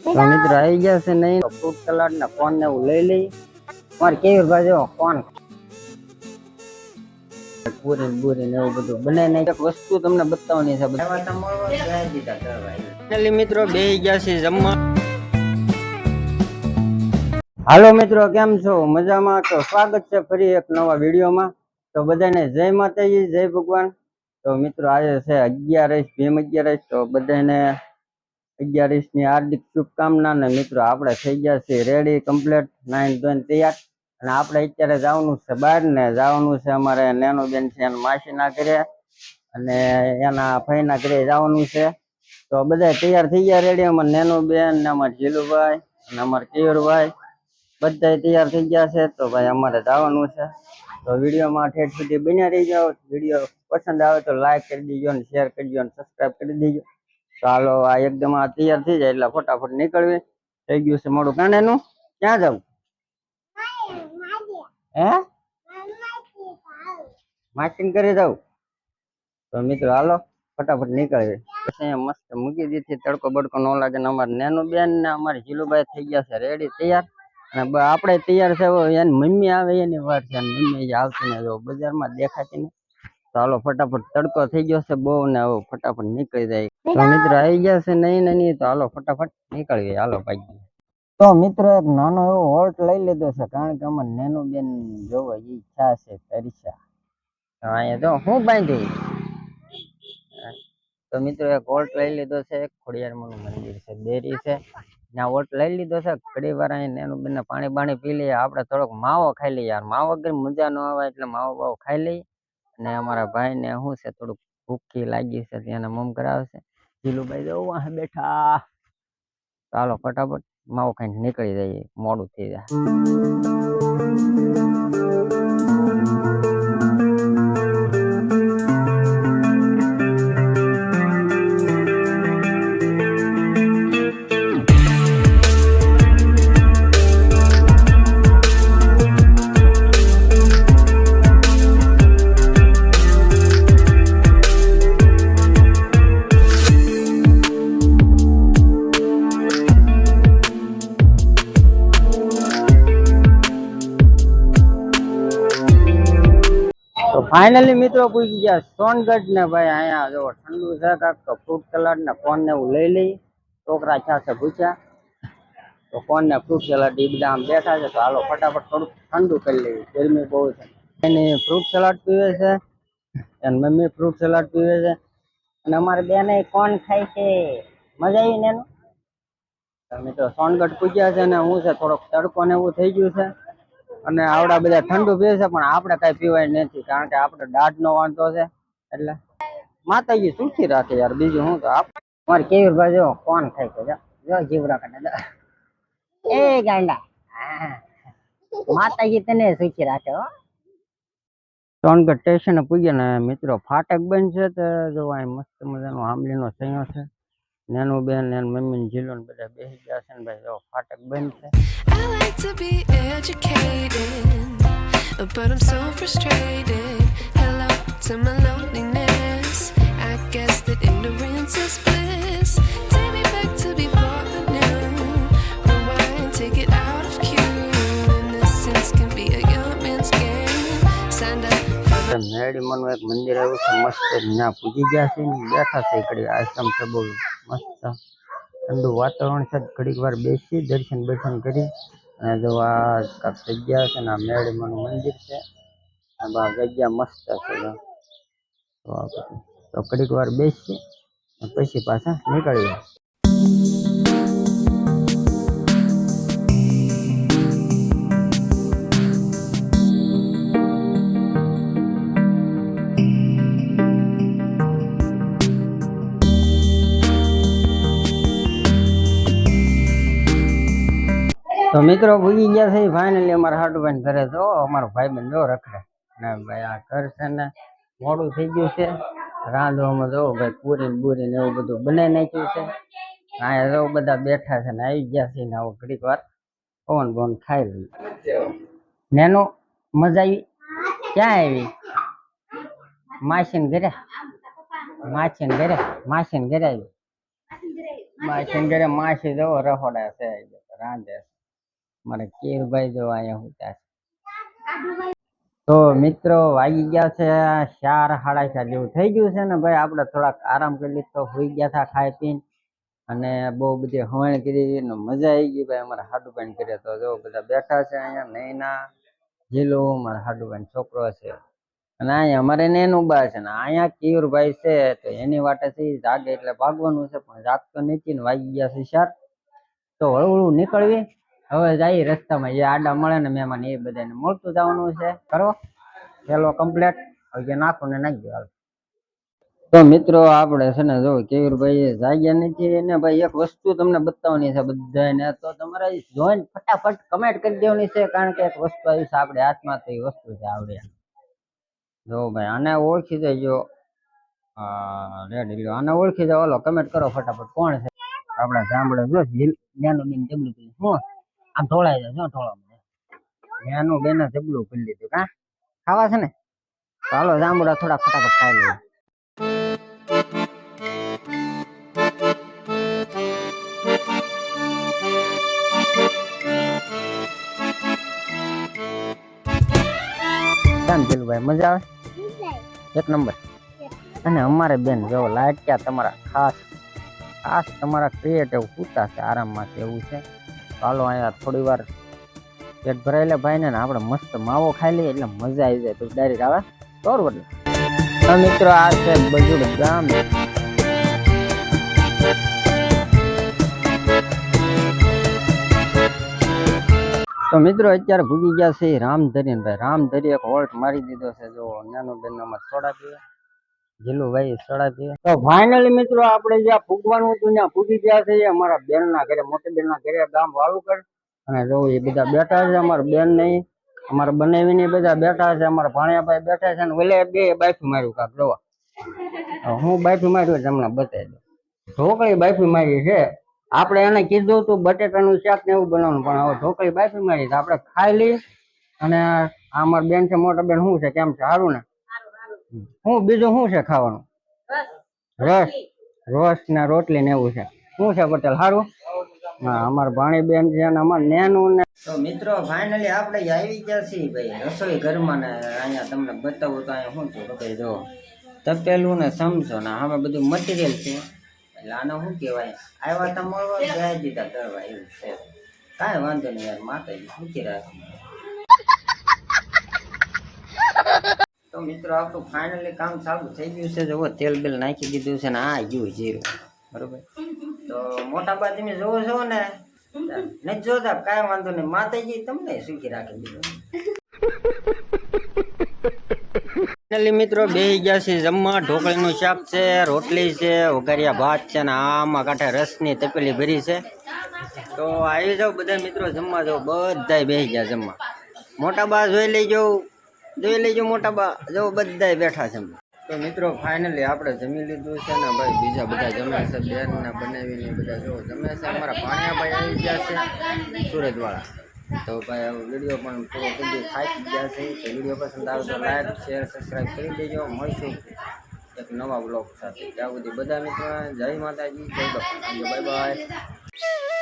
તો મિત્રો આવી ગયા છે નહીં ફ્રૂટ સલાડ ને કોન ને એવું લઈ લઈ મારે કેવી બાજુ કોન પૂરી બુરી ને એવું બધું બનાવી નાખી એક વસ્તુ તમને બતાવવાની છે મિત્રો બેસી ગયા છે જમવા. હાલો મિત્રો, કેમ છો? મજામાં? તો સ્વાગત છે ફરી એક નવા વિડીયોમાં. તો બધાને જય માતાજી, જય ભગવાન. તો મિત્રો આજે છે 11 ભીમ 11, તો બધાને 11 ની હાર્દિક શુભકામના. ને મિત્રો આપણે થઈ ગયા છીએ રેડી કમ્પ્લીટ, નાઈન ધોઈને તૈયાર. અને આપણે અત્યારે જવાનું છે બહાર ને જવાનું છે અમારે નેનો બેન છે એના માસીના ઘરે અને એના ભાઈના ઘરે જવાનું છે. તો બધા તૈયાર થઈ ગયા રેડી. અમારે નેનો બેન ને અમારે જીલુભાઈ અને અમારે કેયુરભાઈ બધા તૈયાર થઈ ગયા છે. તો ભાઈ અમારે જવાનું છે. તો વિડીયોમાં ઠેઠ સુધી બન્યા રહી જાઓ. વિડીયો પસંદ આવે તો લાઈક કરી દેજો અને શેર કરજો અને સબસ્ક્રાઈબ કરી દેજો. ચાલો આ એકદમ આ તૈયાર થઈ જાય એટલે ફટાફટ નીકળવી. થઈ ગયું છે મોડું. કાંડેનું ક્યાં જવું? હે માર્કેટિંગ કરી જાવ? તો મિત્રો હાલો ફટાફટ નીકળવી. પછી મસ્ત મૂકી દીધી, તડકો બડકો ન લાગે. ને અમારે નેનું બેન ને અમારે જીલુભાઈ થઈ ગયા છે રેડી તૈયાર. અને આપણે તૈયાર છે, એની મમ્મી આવે એની વાર છે. મમ્મી આવતી ને જો બજારમાં દેખાતી ને. તો હાલો ફટાફટ, તડકો થઈ ગયો છે બહુ ને હવે ફટાફટ નીકળી જાય. તો મિત્રો આવી ગયા છે નહીં, તો હાલો ફટાફટ નીકળીએ. હાલો ભાઈ. તો મિત્રો એક નાનો એવો હોલ્ટ લઈ લીધો છે, કારણ કે અમારે નેનું બેન જોવા ઈચ્છા છે તરીસા. અહીંયા જો હું બાંધ્યું. તો મિત્રો એક હોલ્ટ લઈ લીધો છે, ખોડિયારમાંનું મંદિર છે, ડેરી છે, ત્યાં હોલ્ટ લઈ લીધો છે. ઘડી વાર અહીં નેનું બેન પાણી બાણી પી લઈએ. આપણે થોડોક માવો ખાઈ લઈએ યાર, માવો વગર મજા ન આવે એટલે માવો બાવો ખાઈ લઈએ. અને અમારા ભાઈ ને શું છે થોડુંક ભૂખી લાગી છે, ત્યાં મમ કરાવે છે. જીલુભાઈ જો વાહ બેઠા. ચાલો ફટાફટ માવો ખાઈને નીકળી જઈએ, મોડું થઈ જાય. ફાઇનલી મિત્રો પૂછી ગયા સોનગઢ ને ભાઈ. અહીંયા જો ઠંડુ છે કાંક, તો ફ્રૂટ સલાડ ને કોન ને એવું લઈ લઈ. છોકરા છે પૂછ્યા તો કોન ને ફ્રૂટ સલાડ એ બધા આમ બેઠા છે. તો હાલો ફટાફટ થોડુંક ઠંડુ કરી લઈએ, ગરમી બહુ છે. એની ફ્રૂટ સલાડ પીવે છે, એની મમ્મી ફ્રૂટ સલાડ પીવે છે, અને અમારે બેને કોન ખાય છે. મજા આવી ને એનું. મિત્રો સોનગઢ પૂછ્યા છે ને હું છે થોડોક તડકો ને એવું થઈ ગયું છે. અને આવડા બધા ઠંડુ પીવે છે, પણ આપણે કઈ પીવાય નથી, કારણ કે આપણે દાઢ નો વાંધો છે. એટલે માતાજી સુખી રાખે યાર, બીજું હું તો. મારે કેવી બાજુ કોણ થાય છે જો જીવડા કાઢે એ ગાંડા. માતાજી તને સુખી રાખે હો. સોનગઢ સ્ટેશન પૂગ્યા ને મિત્રો ફાટક બંધ છે. તો જો અહીં મસ્ત મજાનો આંબલીનો સૈયો છે. નેનું બેન ને મમ્મી ને જીલો ને બધા બેસી ગયા છે ને ભાઈ જો ફાટક બંધ છે. I like to be educated, but I'm so frustrated. Hello to my loneliness. I guess that ignorance is bliss. Take me back to before the new. Rewind, take it out of cue. Innocence can be a young man's game. Signed up for the મેડીમાનું એક મંદિર આવ્યું છે મસ્ત, ત્યાં પૂજી ગયા છે ને બેઠા છે. ઘડી આશ્રમ છે બહુ મસ્ત, ઠંડુ વાતાવરણ છે. ઘડીક વાર બેસી દર્શન બર્શન કરી અને જો આ કાંક જગ્યા છે ને આ મેડીમાનું મંદિર છે. આ જગ્યા મસ્ત છે. તો ઘડીક વાર બેસી પછી પાછા નીકળીએ. તો મિત્રો ભૂગી ગયા છે ફાઇનલી અમારા હાટુભાઈ ઘરે. જો અમારો ભાઈ બંધ જો રખડે ને ભાઈ. આ ઘર છે ને મોડું થઈ ગયું છે. રાંધવામાં જો ભાઈ પૂરી બુરી ને એવું બધું બનાવી નાખ્યું છે. અહીંયા જો બધા બેઠા છે ને આવી ગયા છે ને આવું ઘડીક વાર પવન પવન ખાઈ રહ્યું. નેનો મજા આવી? ક્યાં આવી? માસીને ઘરે. માસીને ઘરે આવી. માસી ઘરે માસી જવો રખોડા છે રાંધે છે. મારે કેરભાઈ જો અહીંયા હુતા છે. તો મિત્રો વાગી ગયા છે 4:30 જેવું થઈ ગયું છે ને ભાઈ. આપણે થોડાક આરામ કરી લીધો, સુઈ ગયા હતા ખાઈ પીને, અને બહુ બધી હવણ કરી ને મજા આવી ગઈ ભાઈ. અમારા હાડુભાઈ કરે તો જો બધા બેઠા છે અહીંયા. નૈના જીલો મારા હાડુભાઈ છોકરો છે, અને અહીંયા અમારે નેનું બા છે ને અહીંયા કેયુરભાઈ છે. તો એની વાટે છે જાગે એટલે ભાગવાનું છે, પણ જાગતો નથી ને વાગી ગયા છે 4. તો હળવું નીકળવી હવે જાય રસ્તામાં જે આડા મળે ને મહેમાન એ બધાને મળતું જવાનું છે. કરો પેલો કમ્પ્લેટ હવે નાખો ને નાખી દો. તો મિત્રો આપણે છે ને જો કેયુરભાઈ જાગ્યા નથી એને ભાઈ એક વસ્તુ તમને બતાવવાની છે બધાને. તો તમારે જોઈને ફટાફટ કમેન્ટ કરી દેવાની છે, કારણ કે એક વસ્તુ આવી છે આપણે હાથમાં. તો એ વસ્તુ છે આવડે જો ભાઈ. આને ઓળખી દેજો. રેડી લ્યો, આને ઓળખી જાવ. ઓલો કમેન્ટ કરો ફટાફટ કોણ છે. આપણા જાંબળે જો જ્ઞાનું બેન જબલું કરી શું આમ ઢોળાઈ જાય શું ઢોળા જ્ઞાનું બેને જબલું કરી લીધું. કા ખાવા છે ને? ચાલો જાંબુડા થોડા ફટાફટ ખાઈ લઈએ. કેમ ભાઈ મજા આવે? એક નંબર. અને અમારે બેન જો લાઈટ ક્યાં તમારા ખાસ તમારા ક્રિએટિવ પૂછતા છે આરામમાં એવું છે. ચાલો અહીંયા થોડી વાર પેટ ભરાઈ લે ભાઈ ને આપણે મસ્ત માવો ખાઈ લઈએ એટલે મજા આવી જાય. તો ડાયરેક્ટ આવે તોર બદલે. તો મિત્રો આ છે બજુડ ગામ. તો મિત્રો અત્યારે ભૂગી ગયા છે રામધરી ને ભાઈ. રામધરી એક હોલ્ટ મારી દીધો છે. જો નાનો બેન અમારે સોડા પીવે, જીલું ભાઈ સોડા પીવે. તો ફાઇનલી મિત્રો આપણે જ્યાં ફૂગવાનું હતું ત્યાં ફૂગી ગયા છે અમારા બેન ના ઘરે, મોટી બેન ના ઘરે, ગામ વાળું કર. અને જો એ બધા બેઠા છે. અમારા બેન નહીં, અમારા બનાવીને બધા બેઠા છે. અમારા ભાણિયાભાઈ બેઠા છે. ને ઓલે બે બાફી માર્યું કાક જોવા. હું બાફી માર્યું તમને બતાવી દઉં. ઢોકળી બાફી મારી છે. આપણે એને કીધું તું બટેટાનું શાક ને એવું બનાવવાનું, પણ હવે ઢોકળી બાફી મારી તો આપણે ખાઈ લઈએ. અને અમાર બેન છે મોટા બેન, શું છે કેમ છે? સારું ને? શું બીજું શું છે ખાવાનું? રસ ને રોટલી ને એવું છે. શું છે પટેલ સારું? હા અમારા ભાણી બેન છે અને અમારે નેનું ને. તો મિત્રો ફાઇનલી આપણે આવી ગયા છીએ ભાઈ રસોઈ ઘરમાં. ને અહીંયા તમને બતાવું તો અહીંયા શું છે ભાઈ જો તપેલું ને સમજો ને આમે બધું મટીરિયલ છે. એટલે આને શું કહેવાય, આવ્યા તા મળવા ગયા દીધા કરવા એવું છે. કાંઈ વાંધો નહીં યાર, માતાજી સુખી રાખે. તો મિત્રો આપણું ફાઇનલી કામ ચાલુ થઈ ગયું છે. જો તેલ બેલ નાખી દીધું છે ને આ ગયું જીરું બરોબર. તો મોટા બા તમે જોવો છો ને નથી જોતા કાંઈ વાંધો નહીં, માતાજી તમને સુખી રાખી દીધું. ફાઇનલી મિત્રો બેસી ગયા છે જમવા. ઢોકળીનું શાક છે, રોટલી છે, વઘારિયા ભાત છે ને આમાં કાંઠે રસની તપેલી ભરી છે. તો આવી જાવ બધા મિત્રો જમવા. જાવ બધા બેસી ગયા જમવા. મોટા બા જોઈ લેજો મોટા બા જો બધા બેઠા છે. તો મિત્રો ફાઇનલી આપણે જમી લીધું છે ને ભાઈ. બીજા બધા જમે છે, બેન ને બનાવીને બધા જો જમે છે. અમારા ભાણિયાભાઈ આવી ગયા છે સુરતવાળા. તો ભાઈ હવે વિડીયો પણ પૂરો કરી ખાઈ ગયા છે. તો વિડીયો પસંદ આવે તો લાઈક શેર સબસ્ક્રાઈબ કરી દેજો. મળશું એક નવા બ્લોગ સાથે. ત્યાં સુધી બધા મિત્રો જય માતાજી, જય બાપા, બાય બાય.